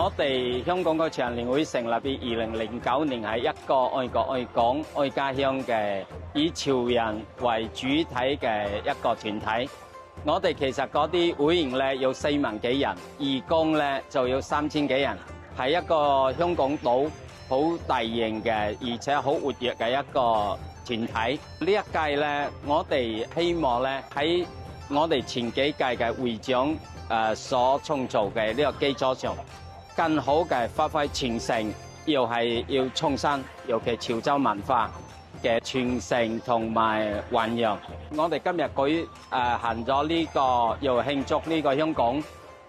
我哋香港個潮人聯會成立於2009年，係一個愛國愛港愛家鄉嘅以潮人為主體嘅一個團體。我哋其實嗰啲會員咧有4萬幾人，義工咧就有3000幾人，係一個香港島好大型嘅，而且好活躍嘅一個團體。呢一屆咧，我哋希望咧喺我哋前幾屆嘅會長所創造嘅呢個基礎上，更好嘅發揮傳承，又係要創新，尤其潮州文化嘅傳承同埋弘揚。我哋今日舉行咗呢個，又慶祝呢個香港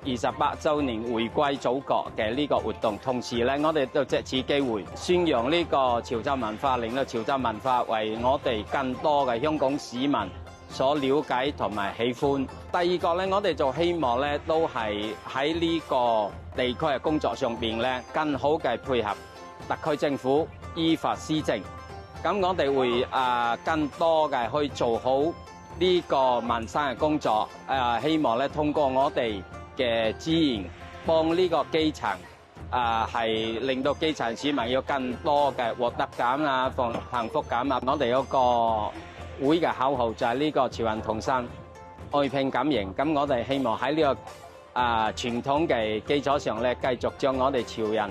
28週年回歸祖國嘅呢個活動，同時咧，我哋都藉此機會宣揚呢個潮州文化，令到潮州文化為我哋更多嘅香港市民所了解同埋喜歡。第二個咧，我哋就希望咧，都係喺呢個地區嘅工作上邊咧，更好嘅配合特區政府依法施政。咁我哋會更多嘅去做好呢個民生嘅工作。希望咧通過我哋嘅資源，幫呢個基層係令到基層市民有更多嘅獲得感啊、幸福感啊。我哋有個會嘅口號就係呢個潮人同心，愛拼感型。咁我哋希望喺呢個傳統嘅基礎上咧，繼續將我哋潮人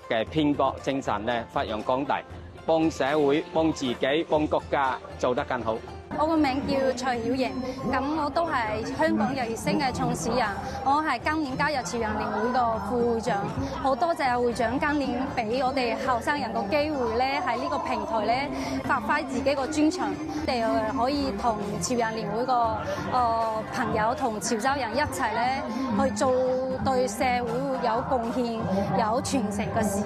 嘅拼搏精神咧發揚光大，幫社會、幫自己、幫國家做得更好。我個名叫蔡曉瑩，咁我都係香港日月星嘅創始人，我係今年加入潮人聯會個副會長。好多謝會長今年俾我哋後生人個機會咧，喺呢個平台咧發揮自己個專長，我哋可以同潮人聯會個朋友同潮州人一齊咧去做對社會有貢獻、有傳承嘅事。